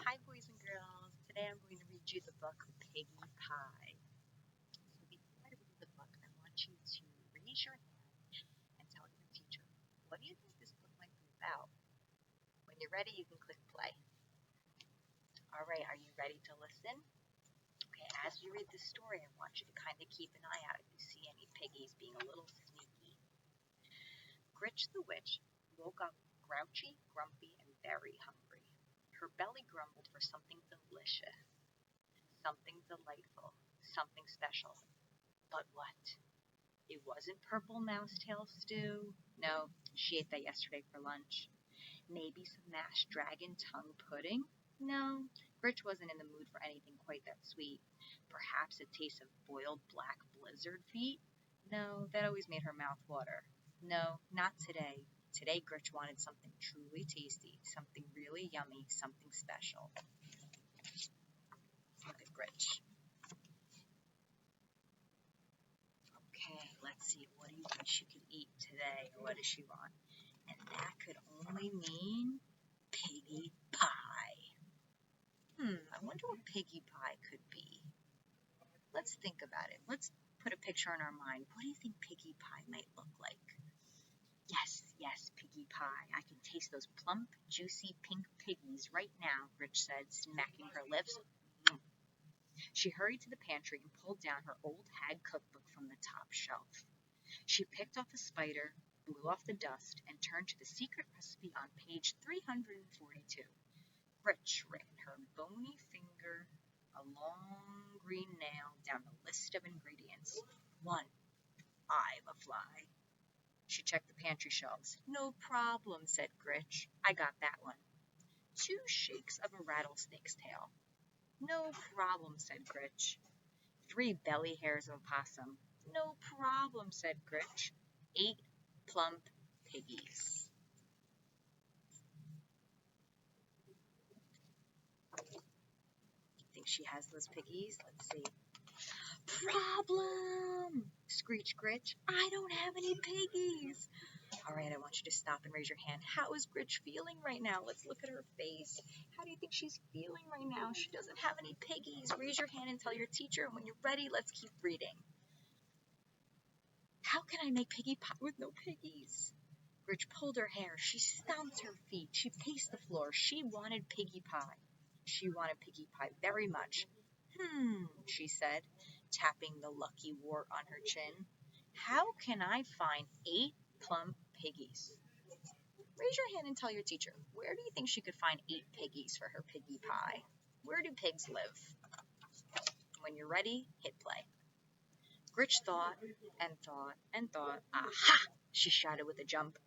Hi boys and girls, today I'm going to read you the book Piggy Pie. So before I read the book, I want you to raise your hand and tell your teacher, what do you think this book might be about? When you're ready, you can click play. Alright, are you ready to listen? Okay, as you read the story, I want you to kind of keep an eye out if you see any piggies being a little sneaky. Gritch the witch woke up grouchy, grumpy, and very hungry. Her belly grumbled for something delicious, something delightful, something special. But what? It wasn't purple mousetail stew. No, she ate that yesterday for lunch. Maybe some mashed dragon tongue pudding? No, Gritch wasn't in the mood for anything quite that sweet. Perhaps a taste of boiled black blizzard feet? No, that always made her mouth water. No, not today. Today Gritch wanted something truly tasty, something really yummy, something special. Look at Gritch. Okay, let's see. What do you think she could eat today? What does she want? And that could only mean piggy pie. I wonder what piggy pie could be. Let's think about it. Let's put a picture in our mind. What do you think piggy pie might look like? Yes, piggy pie. I can taste those plump, juicy pink piggies right now, Gritch said, smacking her lips. She hurried to the pantry and pulled down her old hag cookbook from the top shelf. She picked off a spider, blew off the dust, and turned to the secret recipe on page 342. Gritch ran her bony finger, a long green nail, down the list of ingredients. 1. Eye of a fly. She checked the pantry shelves. No problem, said Gritch. I got that one. 2 shakes of a rattlesnake's tail. No problem, said Gritch. 3 belly hairs of a possum. No problem, said Gritch. 8 plump piggies. Think she has those piggies? Let's see. Problem! Screeched Gritch. I don't have any piggies. All right, I want you to stop and raise your hand. How is Gritch feeling right now? Let's look at her face. How do you think she's feeling right now? She doesn't have any piggies. Raise your hand and tell your teacher. And when you're ready, let's keep reading. How can I make piggy pie with no piggies? Gritch pulled her hair. She stomped her feet. She paced the floor. She wanted piggy pie. She wanted piggy pie very much. She said, tapping the lucky wart on her chin. How can I find 8 plump piggies? Raise your hand and tell your teacher, where do you think she could find 8 piggies for her piggy pie? Where do pigs live? When you're ready, hit play. Gritch thought and thought and thought. Aha! She shouted with a jump.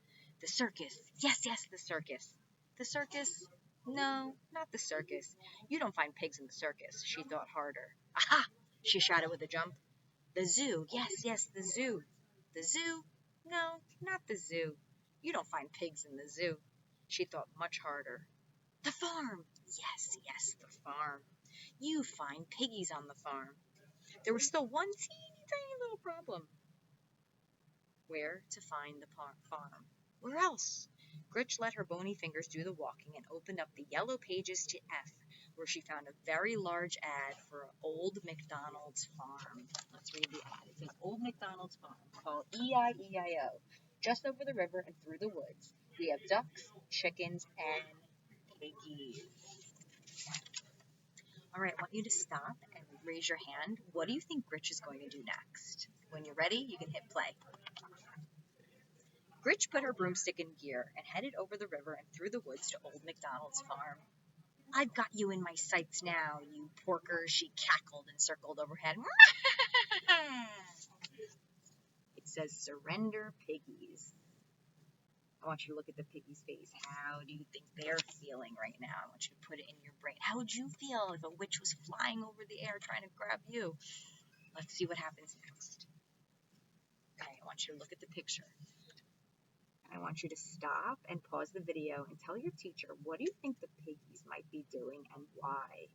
The circus. Yes, the circus. The circus? No, not the circus. You don't find pigs in the circus. She thought harder. Aha! She shouted with a jump. The zoo. Yes, the zoo. The zoo? No, not the zoo. You don't find pigs in the zoo. She thought much harder. The farm. Yes, the farm. You find piggies on the farm. There was still one teeny tiny little problem. Where to find the farm? Where else? Gritch let her bony fingers do the walking and opened up the yellow pages to F, where she found a very large ad for Old MacDonald's farm. Let's read the ad. It says, Old MacDonald's farm, called E-I-E-I-O, just over the river and through the woods. We have ducks, chickens, and piggies. All right, I want you to stop and raise your hand. What do you think Gritch is going to do next? When you're ready, you can hit play. Gritch put her broomstick in gear and headed over the river and through the woods to Old MacDonald's farm. I've got you in my sights now, you porker, she cackled and circled overhead. It says, surrender piggies. I want you to look at the piggy's face. How do you think they're feeling right now? I want you to put it in your brain. How would you feel if a witch was flying over the air trying to grab you? Let's see what happens next. Okay, I want you to look at the picture. I want you to stop and pause the video and tell your teacher, what do you think the piggies might be doing and why?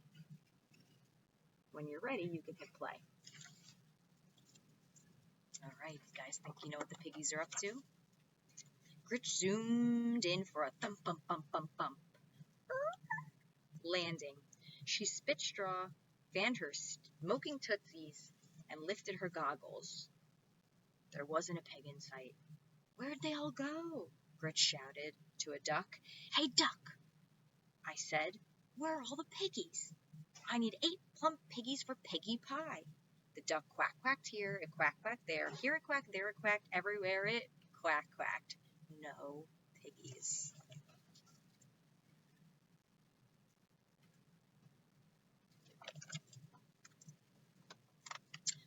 When you're ready, you can hit play. All right, you guys think you know what the piggies are up to? Gritch zoomed in for a thump, bump, bump, bump, bump. landing. She spit straw, fanned her smoking tootsies, and lifted her goggles. There wasn't a pig in sight. Where'd they all go? Gritch shouted to a duck. Hey, duck, I said, where are all the piggies? I need 8 plump piggies for piggy pie. The duck quack-quacked here, it quack-quacked there. Here it quacked, there it quacked, everywhere it quack-quacked. No piggies.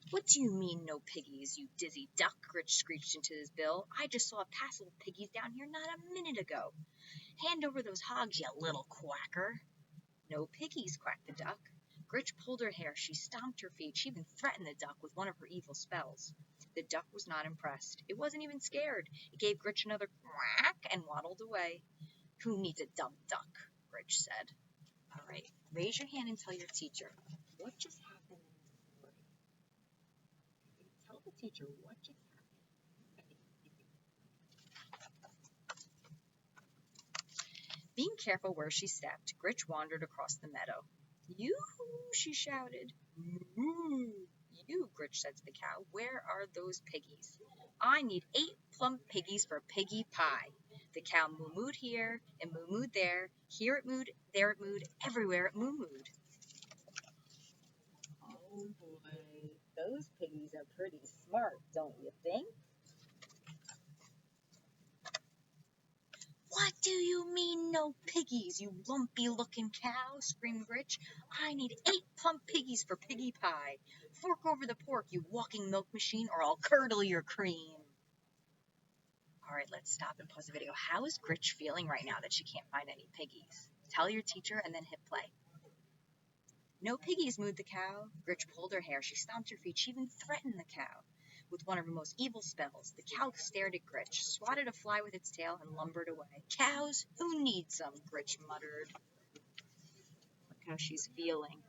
What do you mean, no piggies, you dizzy duck? Gritch screeched into his bill. I just saw a passel of piggies down here not a minute ago. Hand over those hogs, you little quacker. No piggies, quacked the duck. Gritch pulled her hair. She stomped her feet. She even threatened the duck with one of her evil spells. The duck was not impressed. It wasn't even scared. It gave Gritch another quack and waddled away. Who needs a dumb duck? Gritch said. All right, raise your hand and tell your teacher. What just happened in the story? Tell the teacher what just happened. Being careful where she stepped, Gritch wandered across the meadow. Yoo-hoo, she shouted. Moo. You, Gritch said to the cow, where are those piggies? I need 8 plump piggies for piggy pie. The cow moo-mooed here and moo-mooed there. Here it mooed, there it mooed, everywhere it moo-mooed. Oh boy, those piggies are pretty smart, don't you think? What do you mean, no piggies, you lumpy-looking cow? Screamed Gritch. I need 8 plump piggies for piggy pie. Fork over the pork, you walking milk machine, or I'll curdle your cream. All right, let's stop and pause the video. How is Gritch feeling right now that she can't find any piggies? Tell your teacher and then hit play. No piggies, mooed the cow. Gritch pulled her hair. She stomped her feet. She even threatened the cow with one of her most evil spells. The cow stared at Gritch, swatted a fly with its tail, and lumbered away. Cows, who needs them? Gritch muttered. Look how she's feeling.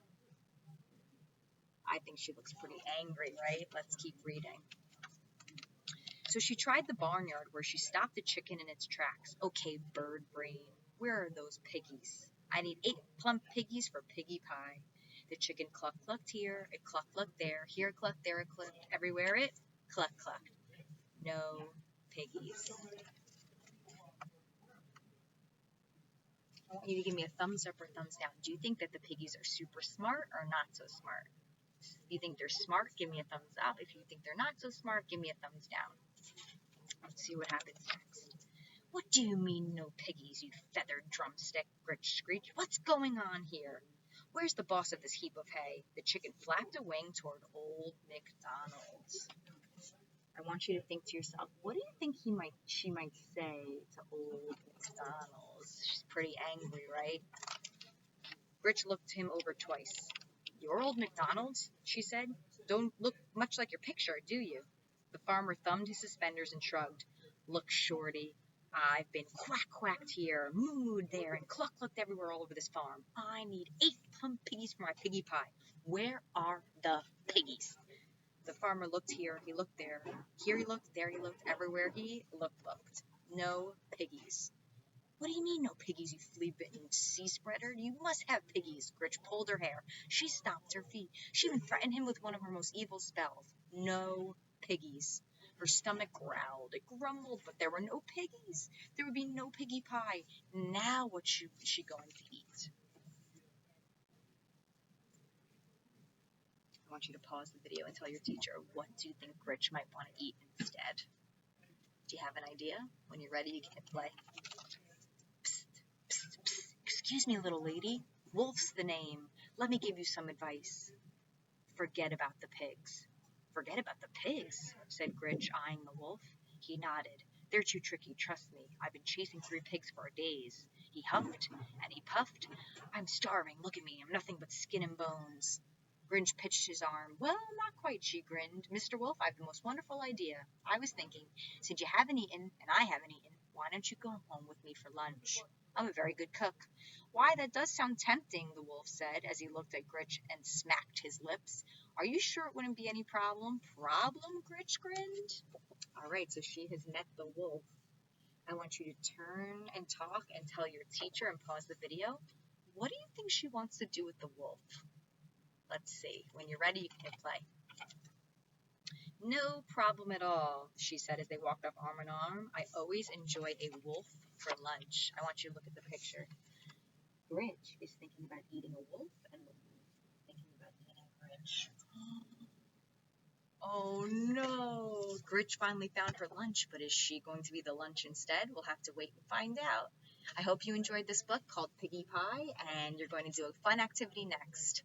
I think she looks pretty angry, right? Let's keep reading. So she tried the barnyard where she stopped the chicken in its tracks. Okay, bird brain, where are those piggies? I need 8 plump piggies for piggy pie. The chicken cluck-clucked here, it cluck-clucked there, here it clucked, there it clucked, everywhere it cluck-clucked. No piggies. I want you to give me a thumbs up or thumbs down. Do you think that the piggies are super smart or not so smart? If you think they're smart, give me a thumbs up. If you think they're not so smart, give me a thumbs down. Let's see what happens next. What do you mean, no piggies, you feathered drumstick? Gritch screeched. What's going on here? Where's the boss of this heap of hay? The chicken flapped a wing toward old McDonald's. I want you to think to yourself, what do you think she might say to old McDonald's? She's pretty angry, right? Gritch looked him over twice. Your old McDonald's? She said. Don't look much like your picture, do you? The farmer thumbed his suspenders and shrugged. Look, Shorty, I've been quack-quacked here, moo-mooed there, and cluck-clucked everywhere all over this farm. I need 8 plump piggies for my piggy pie. Where are the piggies? The farmer looked here, he looked there. Here he looked, there he looked, everywhere he looked. No piggies. What do you mean, no piggies, you flea-bitten sea-spreader? You must have piggies. Gritch pulled her hair. She stomped her feet. She even threatened him with one of her most evil spells. No piggies. Her stomach growled. It grumbled, but there were no piggies. There would be no piggy pie. Now what is she going to eat? I want you to pause the video and tell your teacher, what do you think Gritch might want to eat instead? Do you have an idea? When you're ready, you can hit play. Psst, psst, psst. Excuse me, little lady. Wolf's the name. Let me give you some advice. Forget about the pigs. Forget about the pigs, said Gritch, eyeing the wolf. He nodded. They're too tricky, trust me. I've been chasing 3 pigs for days. He huffed and he puffed. I'm starving. Look at me. I'm nothing but skin and bones. Grinch pitched his arm. Well, not quite, she grinned. Mr. Wolf, I've the most wonderful idea. I was thinking, since you haven't eaten and I haven't eaten, why don't you go home with me for lunch? I'm a very good cook. Why, that does sound tempting, the wolf said as he looked at Gritch and smacked his lips. Are you sure it wouldn't be any problem? Problem? Gritch grinned. All right, so she has met the wolf. I want you to turn and talk and tell your teacher and pause the video. What do you think she wants to do with the wolf? Let's see. When you're ready, you can hit play. No problem at all, she said as they walked off arm in arm. I always enjoy a wolf for lunch. I want you to look at the picture. Grinch is thinking about eating a wolf, and the wolf is thinking about eating Grinch. Oh no! Grinch finally found her lunch, but is she going to be the lunch instead? We'll have to wait and find out. I hope you enjoyed this book called Piggy Pie, and you're going to do a fun activity next.